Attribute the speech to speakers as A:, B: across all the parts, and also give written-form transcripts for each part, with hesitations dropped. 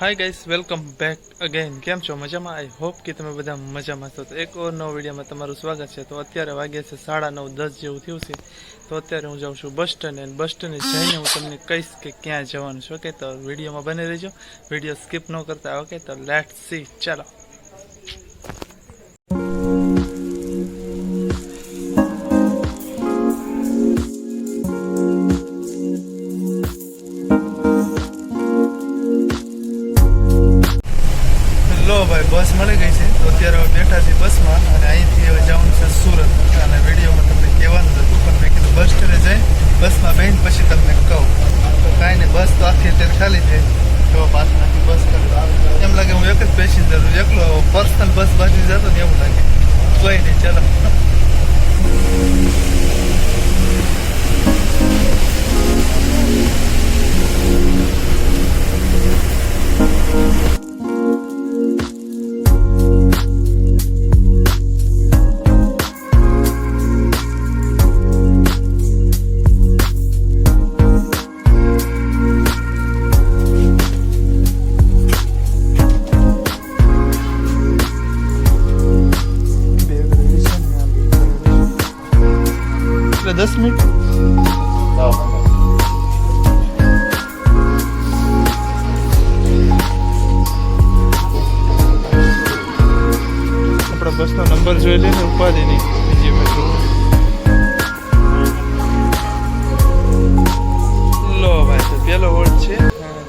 A: Hi guys welcome back again came छो मजामा। I hope कि તમે બધા મજામાં છો। તો એક ઓર નવો વિડીયોમાં તમારું સ્વાગત છે। તો અત્યારે વાગ્યા છે 9:30-10 જેવું થયું છે। તો અત્યારે હું જાઉં છું બસ સ્ટેન્ડ અને બસ સ્ટેન્ડે જઈને હું તમને કહીશ કે ક્યાં જવાનું છે। ઓકે, તો વિડીયોમાં બને રહેજો, વિડીયો સ્કીપ ન કરતા। ઓકે, તો લેટ્સ સી, ચાલો। लो भाई बस मળી ગઈ છે। તો અત્યારે હવે બેઠા છીએ બસમાં અને અહીંથી હવે જવાનું છે સુરત। અને વિડીયોમાં તમને કહેવાનું હતું પણ મેં કીધું બસ સ્ટેન્ડે જઈ બસમાં બેહીને પછી તમને કહું। તો કાંઈ નહીં, બસ તો આખી અત્યારે ખાલી છે। તો પાછળ આખી બસ ખાલી, એમ લાગે હું એક જ પેસેન્જર છું, એકલો પર્સનલ બસ બાજુ જતો ને એવું લાગે। કોઈ નહીં, ચાલો। એટલે 10 મિનિટ આપણા બસનો નંબર જોઈ લઈને ઉપાધિ નહીં બીજી મેં જોઉં। લો ભાઈ, તો પહેલો હોલ્ડ છે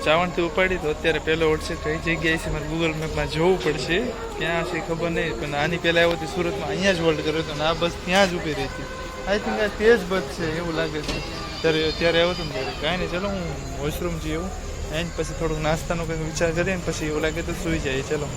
A: ચાવણથી ઉપાડી। તો અત્યારે પહેલો હોલ્ડ છે, કઈ જગ્યાએ છે મારે ગૂગલ મેપમાં જોવું પડશે, ક્યાં છે ખબર નહીં। પણ આની પહેલાં આવ્યો હતી સુરતમાં, અહીંયા જ હોલ્ડ કર્યો હતો અને આ બસ ત્યાં જ ઊભી રહી હતી। આઈ થિંક આ તેજ બસ છે એવું લાગે છે। ત્યારે આવ્યો હતો ને ત્યારે કાંઈ નહીં, ચલો હું વોશરૂમ જઈ આવું એન્ડ પછી થોડુંક નાસ્તાનો કંઈક વિચાર કરીએ ને પછી એવું લાગે તો સૂઈ જાય। ચલો।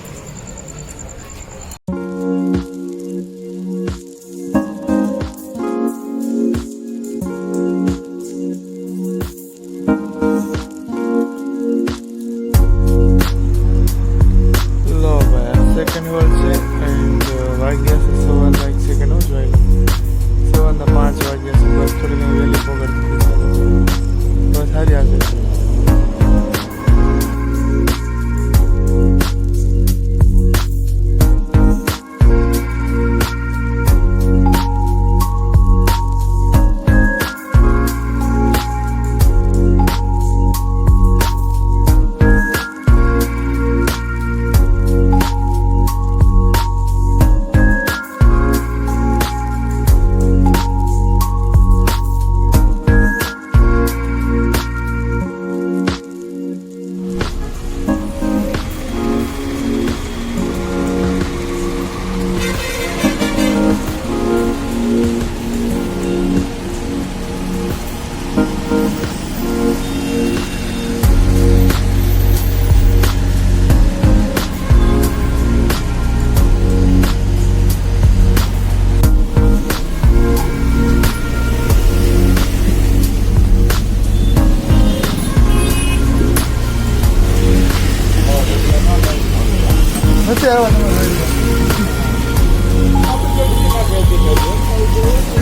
A: લો ભાઈ, સેકન્ડ હોલ છે એન્ડ વાગ્યા છે 1 સેકન્ડ જ વાગ્યા, 5 વાગ્યા છે। બસ થોડી ઘણી વહેલી પકડતી બસ સારી આગળ છે। નથી આવ્યા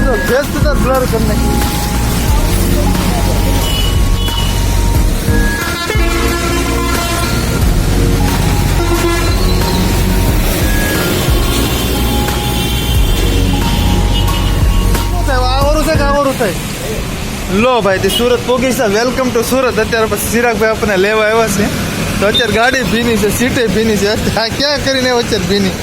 A: તમે ફેસ તો બ્લર કરી નાખી। લો ભાઈ, તે સુરત પોગી છે। Welcome to Surat. અત્યારે પછી ચિરાગભાઈ આપણને લેવા આવ્યા છે। તો અત્યારે ગાડી ભીની છે, સીટે ભીની છે। આ ક્યાં કરીને અત્યારે ભીની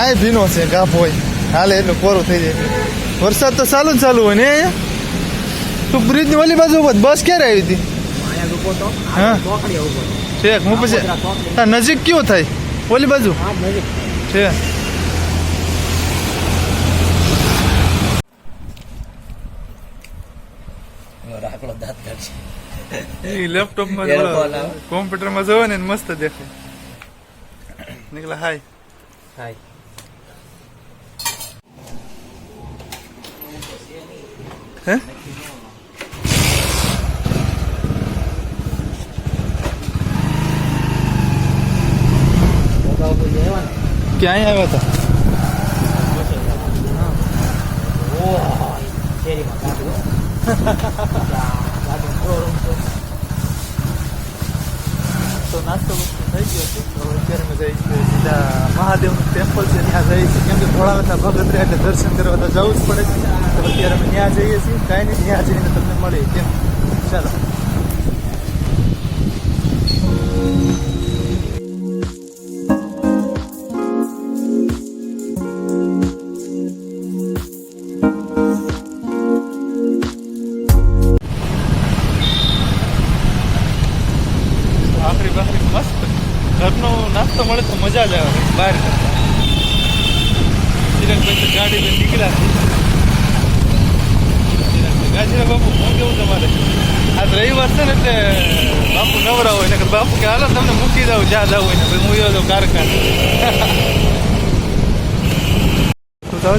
A: આ ભીનો છે ગાભ હોય હાલે એટલે કોરું થઈ જાય। વરસાદ તો ચાલુ જ ચાલુ હોય ને અહીંયા। તું બ્રિજની ઓલી બાજુ બસ ક્યારે આવી હતી? હા ઠીક, હું પછી નજીક કયું થાય ઓલી બાજુ છે? લેપટોપમાં કોમ્પ્યુટરમાં જોવે ને મસ્ત દેખાય। નીકળા હાય હાય। હે ક્યાં આવ્યા હતા? જાય છે સીધા મહાદેવનું ટેમ્પલ છે ત્યાં જઈએ છીએ કેમ કે ભોળાનાથના ભગત રહ્યા એટલે દર્શન કરવા તો જવું જ પડે તો અત્યારે અમે ત્યાં જઈએ છીએ કાંઈ નહીં ત્યાં જઈને તમને મળીએ કેમ ચાલો મસ્ત ઘરનો નાસ્તો મળે તો મજા જ આવે બહાર કરતા ચિરાગભાઈ ગાડી લઈને નીકળ્યા ગાજીરા બાપુ શું કેવું તમારે આજ રવિવાર છે ને એટલે બાપુ નવરા હોય ને બાપુ કે હાલો તમને મૂકી દઉં જ્યાં જવું હોય ને ભાઈ હું એવો તો કારખાને શું થાવ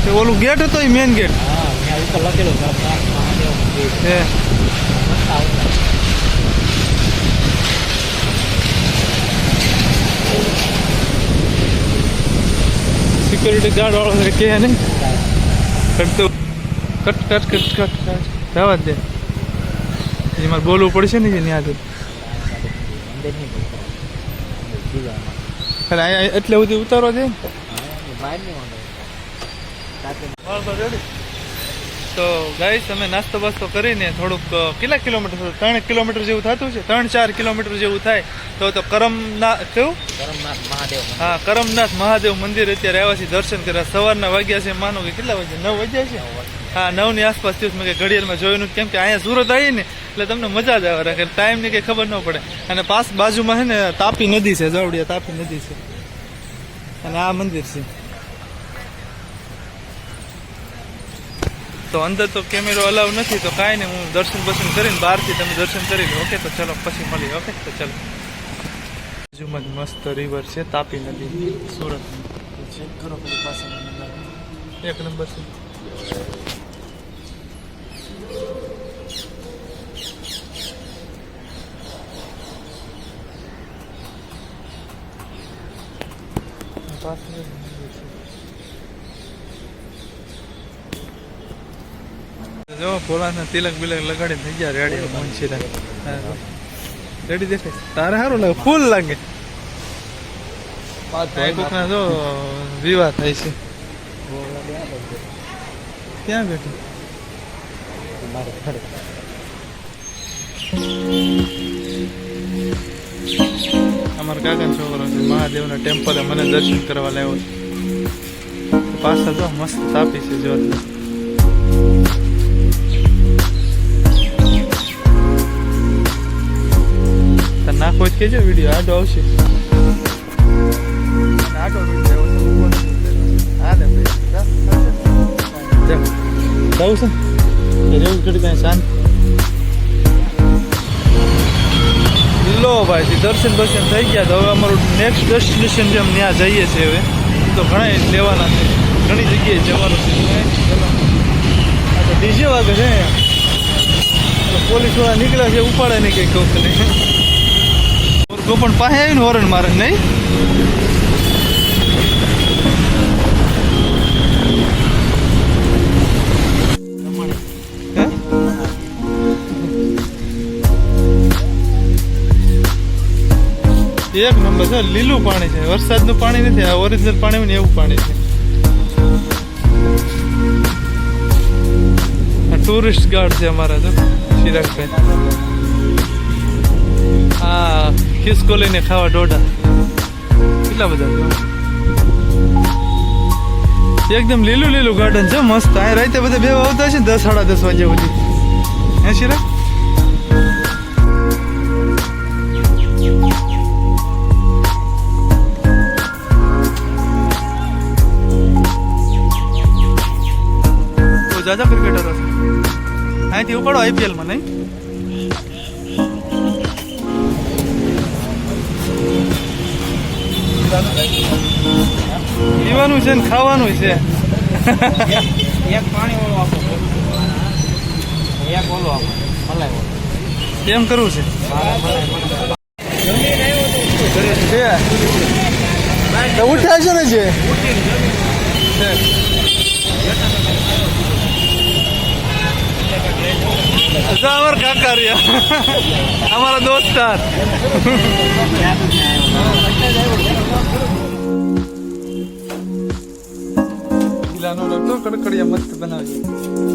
A: છે ઓલું ગેટ હતો એ મેન ગેટ
B: લખેલું
A: સિક્યુરિટી ગાર્ડ વાળો કે નહીં કરતો કટ જવા દે એ મારે બોલવું પડશે ને ત્યાં એટલે સુધી ઉતારવા છે તો ગાઈસ અમે નાસ્તો બાસ્તો કરીને થોડુંક કેટલા કિલોમીટર 3 કિલોમીટર જેવું થતું છે 3-4 કિલોમીટર જેવું થાય તો કરમનાથ કેવું હા કરમનાથ મહાદેવ મંદિર અત્યારે આવ્યા છે દર્શન કર્યા સવારના વાગ્યા છે માનો કે કેટલા વાગ્યા 9 વાગ્યા છે હા 9 ની આસપાસ થયું મેં ઘડિયાળમાં જોયું કેમ કે અહીંયા સુરત આવી ને એટલે તમને મજા જ આવે રાખે ટાઈમની કંઈ ખબર ન પડે અને બાજુમાં છે ને તાપી નદી છે જાવડિયા તાપી નદી છે અને આ મંદિર છે તો અંદર તો કેમેરો અલાવ નથી તો કાંઈ નહીં હું દર્શન કરીને બહારથી તમે દર્શન કરી લો ઓકે તો ચલો પછી મળીએ ઓકે તો ચલો બાજુમાં જ મસ્ત રિવર છે તાપી નદી સુરત ચેક કરો પેલી પાસે એક નંબર છે જો ભોળાના તિલક બિલક લગાડીને થઈ ગયા રેડી મુંશીરા રેડી દેખાય તારે સારું લાગે ફૂલ લાગે કોકના જો વિવાહ થાય છે ક્યાં બેઠું અમારા કાકાનો છોકરો છે મહાદેવના ટેમ્પલે મને દર્શન કરવા લાવ્યો છે પાછા જો મસ્ત તાપી છે જો નાખો જ કેજો વિડીયો આડો આવશે આડો વિડીયો જવું છે રેવું ઘડી કાંઈ શાંત લો ભાઈ દર્શન થઈ ગયા તો હવે અમારું નેક્સ્ટ ડેસ્ટિનેશન જેમ ત્યાં જઈએ છીએ હવે તો ઘણા લેવાના છે ઘણી જગ્યાએ જવાનું છે ડીજે વાગે છે પોલીસ વાળા નીકળ્યા છે ઉપાડે નહીં કંઈક કહું ને પણ પાસે આવીને હોરન મારે નહીં એક નંબર છે લીલું પાણી છે વરસાદનું પાણી નથી આ ઓરિજિનલ પાણી હોય ને એવું પાણી છે ટુરિસ્ટ ગાર્ડ છે અમારા જો ચિરાગભાઈ હા ખિસકો લઈને ખાવા ડોડા કેટલા બધા એકદમ લીલું ગાર્ડન છે મસ્ત આ રાતે બધા બે આવતા છે 10-10:30 વાગ્યા સુધી હે શિરા જાજા ક્રિકેટર હશે અહીંથી ઉપાડો IPL માં નહીં પીવાનું છે ને ખાવાનું છે
B: એક પાણી વાળો આપો એક ઓલો આપો મલાઈ વાળો
A: કેમ કરવું છે ઉઠ્યા છે ને જે અમારા કાકા રહ્યા અમારા દોસ્તાર ગિલાનો લોટો કડકડિયા મસ્ત બનાવજો